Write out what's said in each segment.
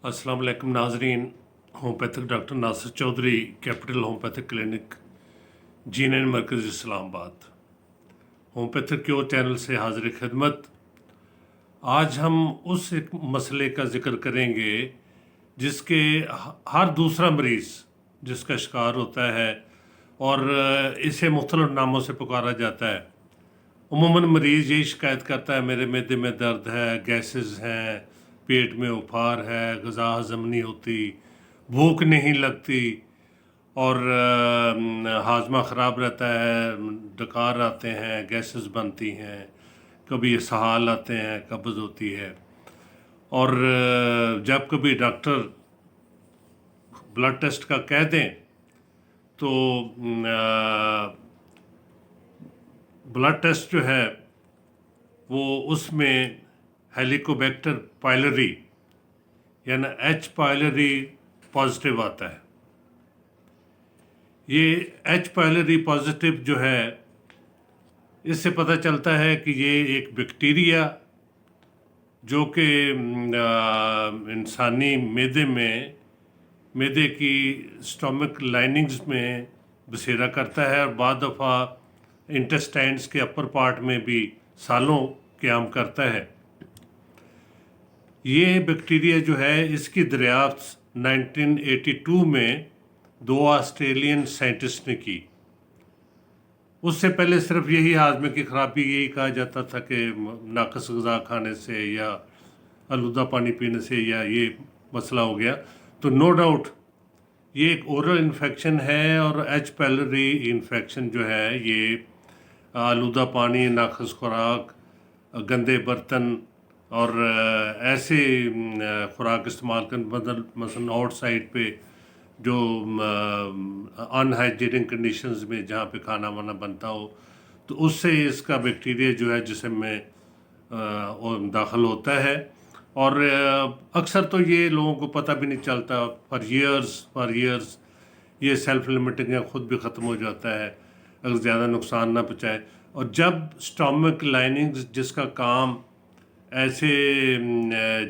अस्सलाम वालेकुम नाजरीन। Homoeopathic doctor Nasir Chaudhry, capital homoeopathic clinic, जीनन मरकज़ इस्लामाबाद। होम्योपैथिक क्योर चैनल से हाजिर खिदमत। आज हम उस एक मसले का ज़िक्र करेंगे जिसके हर दूसरा मरीज़ जिसका शिकार होता है और इसे मुख्तलिफ नामों से पुकारा जाता है। उमूमन मरीज़ यही शिकायत करता है, मेरे मैदे में दर्द है, गैसेस हैं, पेट में उफार है, ग़िज़ा हज़म नहीं होती, भूख नहीं लगती और हाजमा ख़राब रहता है, डकार आते हैं, गैसेस बनती हैं, कभी इसहाल आते हैं, कब्ज़ होती है। और जब कभी डॉक्टर ब्लड टेस्ट का कह दें तो ब्लड टेस्ट जो है वो उसमें हेलिकोबैक्टर पायलरी यानी एच पायलरी पॉजिटिव आता है। ये एच पायलरी पॉजिटिव जो है, इससे पता चलता है कि ये एक बैक्टीरिया जो कि इंसानी मैदे की स्टमक लाइनिंग्स में बसेरा करता है और बाद दफ़ा इंटेस्टाइन्स के अपर पार्ट में भी सालों क़याम करता है। ये बैक्टीरिया जो है, इसकी दरियाफ्त 1982 में 2 ऑस्ट्रेलियन साइंटिस्ट ने की। उससे पहले सिर्फ यही हाजमे की ख़राबी यही कहा जाता था कि नाक़िस ग़िज़ा खाने से या आलूदा पानी पीने से या ये मसला हो गया। तो नो डाउट ये एक ओरल इन्फेक्शन है और एच पायलरी इन्फेक्शन जो है ये आलूदा पानी, नाक़िस खुराक, गंदे बर्तन और ऐसे खुराक इस्तेमाल कर मसलन आउटसाइड पे जो अनहाइजीनिक कंडीशंस में जहाँ पे खाना वाना बनता हो, तो उससे इसका बैक्टीरिया जो है जिस्म में दाखिल होता है। और अक्सर तो ये लोगों को पता भी नहीं चलता। फॉर ईयर्स ये सेल्फ लिमिटिंग है, ख़ुद भी ख़त्म हो जाता है अगर ज़्यादा नुकसान ना पहुँचाए। और जब स्टमक लाइनिंग्स जिसका काम ऐसे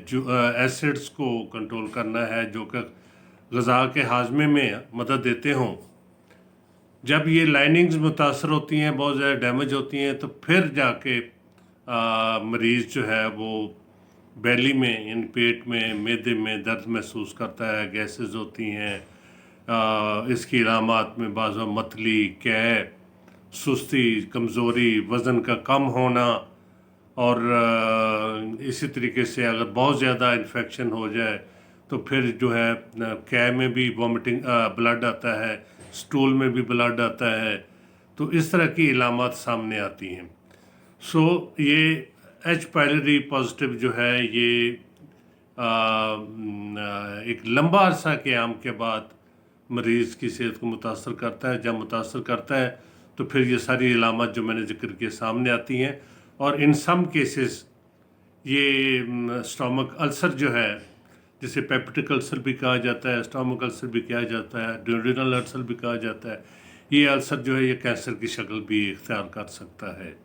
जो एसिड्स को कंट्रोल करना है जो कि ग़िज़ा के हाजमे में मदद देते हों, जब ये लाइनिंग्स मुतासर होती हैं, बहुत ज़्यादा डैमेज होती हैं, तो फिर जाके मरीज़ जो है वो बेली में इन पेट में मैदे में दर्द महसूस करता है, गैसेस होती हैं। इसकी इलामात में बाज़ मतली, कै, सुस्ती, कमज़ोरी, वज़न का कम होना और इसी तरीके से अगर बहुत ज़्यादा इन्फेक्शन हो जाए तो फिर जो है कै में भी वॉमिटिंग ब्लड आता है, स्टूल में भी ब्लड आता है। तो इस तरह की इलामात सामने आती हैं। सो ये एच पायलरी पॉजिटिव जो है ये एक लंबा अरसा क़याम के बाद मरीज़ की सेहत को मुतासर करता है। जब मुतासर करता है तो फिर ये सारी इलामात जो मैंने ज़िक्र किए सामने आती हैं। और इन सम केसेस ये स्टमक अल्सर जो है, जिसे पेप्टिक अल्सर भी कहा जाता है, स्टमक अल्सर भी कहा जाता है, ड्यूरिनल अल्सर भी कहा जाता है, ये अल्सर जो है ये कैंसर की शक्ल भी इख्तियार कर सकता है।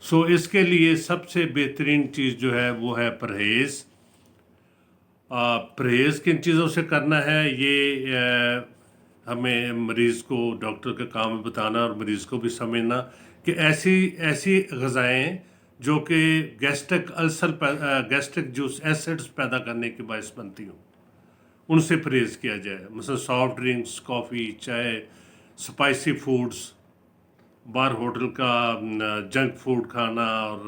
सो इसके लिए सबसे बेहतरीन चीज़ जो है वो है परहेज़। परहेज़ किन चीज़ों से करना है ये हमें मरीज़ को डॉक्टर का काम है बताना और मरीज़ को भी समझना कि ऐसी ग़िज़ाएँ जो कि गैस्ट्रिक जूस एसिड्स पैदा करने के बायस बनती हों, उनसे परहेज़ किया जाए। मतलब सॉफ्ट ड्रिंक्स, कॉफ़ी, चाय, स्पाइसी फूड्स, बाहर होटल का जंक फूड खाना और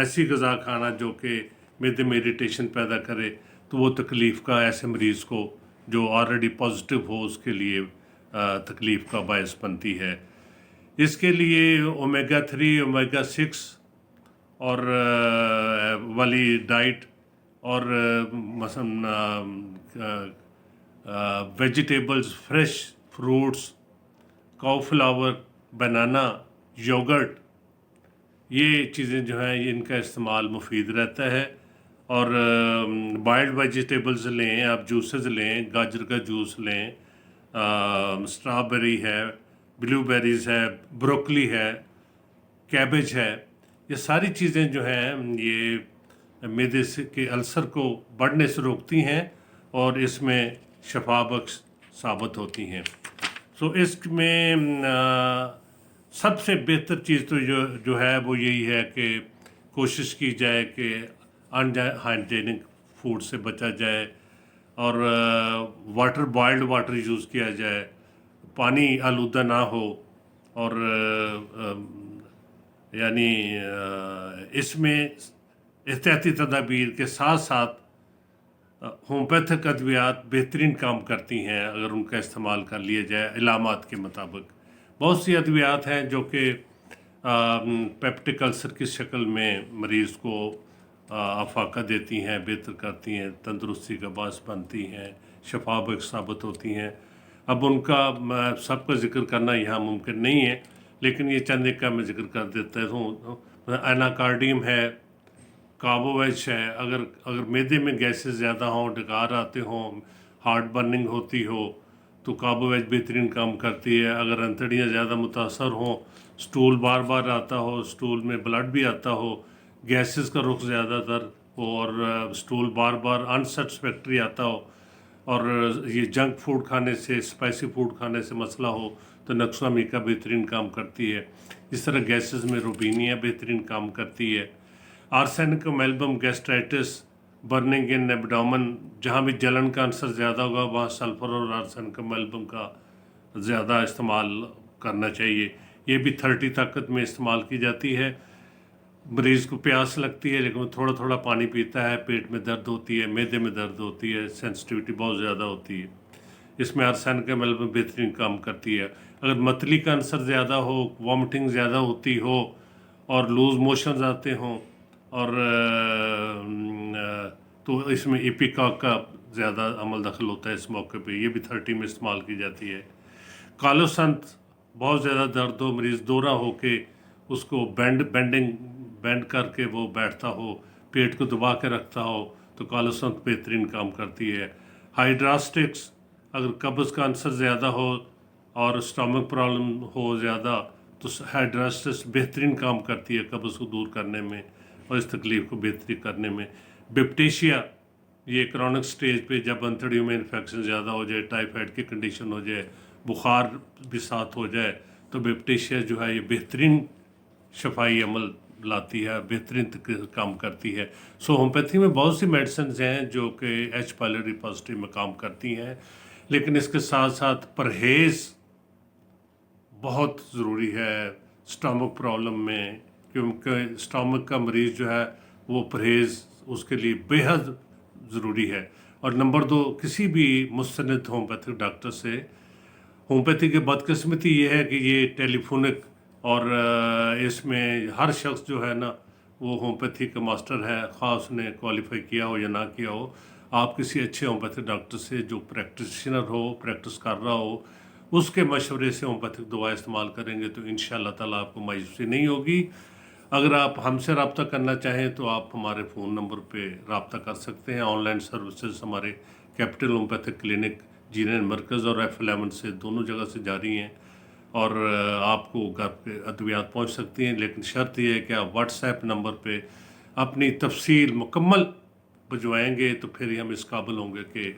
ऐसी ग़िज़ा खाना जो कि मैदे में इरिटेशन पैदा करे, तो वो तकलीफ़ का ऐसे मरीज़ को जो ऑलरेडी पॉजिटिव हो उसके लिए तकलीफ़ का बायस बनती है। इसके लिए ओमेगा 3, ओमेगा 6 और वाली डाइट और मसलन वेजिटेबल्स, फ्रेश फ्रूट्स, काउफ्लावर, बनाना, योगर्ट, ये चीज़ें जो हैं इनका इस्तेमाल मुफीद रहता है। और बाइल्ड वेजिटेबल्स लें, आप जूसेस लें, गाजर का जूस लें, स्ट्रॉबेरी है, ब्लूबेरीज़ है, ब्रोकली है, कैबेज है, ये सारी चीज़ें जो हैं ये मैदे से के अल्सर को बढ़ने से रोकती हैं और इसमें शफा बख्श साबित होती हैं। सो इसमें सबसे बेहतर चीज़ तो जो है वो यही है कि कोशिश की जाए कि अनहाइजीनिक फूड से बचा जाए और बॉइल्ड वाटर यूज़ किया जाए, पानी आलूदा ना हो और यानी इसमें एहतियाती तदाबीर के साथ साथ होम्योपैथिक अद्वियात बेहतरीन काम करती हैं अगर उनका इस्तेमाल कर लिया जाए इलामात के मुताबिक। बहुत सी अद्वियात हैं जो कि पेप्टिक अल्सर की शक्ल में मरीज़ को अफाका देती हैं, बेहतर करती हैं, तंदुरुस्ती का बास बनती हैं, शफा बख्श साबित होती हैं। अब उनका सबका ज़िक्र करना यहाँ मुमकिन नहीं है, लेकिन ये चंद एक का मैं ज़िक्र कर देता हूँ। एनाकार्डियम है, कार्बोवेज है। अगर मैदे में गैसेस ज़्यादा हों, डकार आते हों, हार्ट बर्निंग होती हो तो कार्बोवेज बेहतरीन काम करती है। अगर अंतड़ियाँ ज़्यादा मुतासर हों, स्टूल बार बार आता हो, स्टूल में ब्लड भी आता हो, गैसेस का रुख ज़्यादातर हो और स्टूल बार बार अनसेटिस्फैक्ट्री आता हो और ये जंक फूड खाने से, स्पाइसी फूड खाने से मसला हो तो नक्सोमीका बेहतरीन काम करती है। इस तरह गैसेस में रुबीनिया बेहतरीन काम करती है। Arsenicum album gastritis, burning in abdomen, जहाँ भी जलन का अंसर ज़्यादा होगा वहाँ सल्फर और आर्सेनिकम एल्बम का ज़्यादा इस्तेमाल करना चाहिए। ये भी 30 ताकत में इस्तेमाल की जाती है। मरीज़ को प्यास लगती है लेकिन वो थोड़ा थोड़ा पानी पीता है, पेट में दर्द होती है, मैदे में दर्द होती है, सेंसिटिविटी बहुत ज़्यादा होती है। इसमें आर्सेनिकम एल्बम बेहतरीन काम करती है। अगर मतली का अंसर ज़्यादा हो, वॉमिटिंग ज़्यादा होती हो और लूज़ मोशंस आते हों और तो इसमें इपिका का ज़्यादा अमल दखल होता है इस मौके पे। ये भी 30 में इस्तेमाल की जाती है। कालो संत, बहुत ज़्यादा दर्द हो, मरीज़ दोहरा हो के उसको बेंड करके वो बैठता हो, पेट को दबा के रखता हो तो कालो संत बेहतरीन काम करती है। हाइड्रास्टिक्स, अगर कब्ज़ का अंसर ज़्यादा हो और स्टमक प्रॉब्लम हो ज़्यादा तो हाइड्रास्टिक्स बेहतरीन काम करती है कब्ज़ को दूर करने में और इस तकलीफ़ को बेहतरी करने में। बिप्टेशिया, ये क्रॉनिक स्टेज पे जब अंतड़ियों में इन्फेक्शन ज़्यादा हो जाए, टाइफाइड की कंडीशन हो जाए, बुखार भी साथ हो जाए तो बिप्टेशिया जो है ये बेहतरीन शफाई अमल लाती है, बेहतरीन काम करती है। सो होम्योपैथी में बहुत सी मेडिसिन हैं जो कि एच पायलोरी पॉजिटिव में काम करती हैं, लेकिन इसके साथ साथ परहेज़ बहुत ज़रूरी है स्टमक प्रॉब्लम में, क्योंकि स्टमक का मरीज़ जो है वो परहेज़ उसके लिए बेहद ज़रूरी है। और नंबर 2, किसी भी मुस्तनिद होम्योपैथिक डॉक्टर से, होम्योपैथी की बदकिस्मती ये है कि ये टेलीफोनिक और इसमें हर शख्स जो है ना वो होम्योपैथी का मास्टर है, ख़ास उसने क्वालिफाई किया हो या ना किया हो। आप किसी अच्छे होम्योपैथिक डॉक्टर से जो प्रैक्टिशनर हो, प्रैक्टिस कर रहा हो, उसके मशवरे से होम्योपैथिक दवा इस्तेमाल करेंगे तो इंशाअल्लाह ताला आपको मायूसी नहीं होगी। अगर आप हमसे रब्ता करना चाहें तो आप हमारे फ़ोन नंबर पे रब्ता कर सकते हैं। ऑनलाइन सर्विसेज हमारे कैपिटल होम्योपैथिक क्लिनिक, जीनन मरकज़ और F11 से दोनों जगह से जारी हैं और आपको घर पे अद्वियात पहुंच सकती हैं, लेकिन शर्त यह है कि आप व्हाट्सएप नंबर पे अपनी तफसील मुकम्मल भिजवाएंगे तो फिर ही हम इस काबिल होंगे कि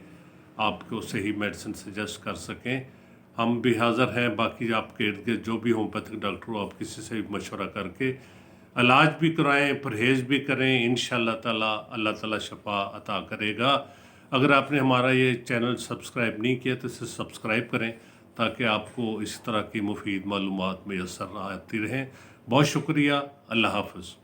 आपको सही मेडिसिन सजेस्ट कर सकें। हम भी हाज़िर हैं, बाकी आपके इर्द गिर्द जो भी होम्योपैथिक डॉक्टर हो आप किसी से भी मशवरा करके इलाज भी कराएं, परहेज़ भी करें, इंशाअल्लाह ताला अल्लाह ताला शफा अता करेगा। अगर आपने हमारा ये चैनल सब्सक्राइब नहीं किया तो इसे सब्सक्राइब करें ताकि आपको इस तरह की मुफीद मालूमात मैसर आती रहें। बहुत शुक्रिया, अल्लाह हाफ़िज़।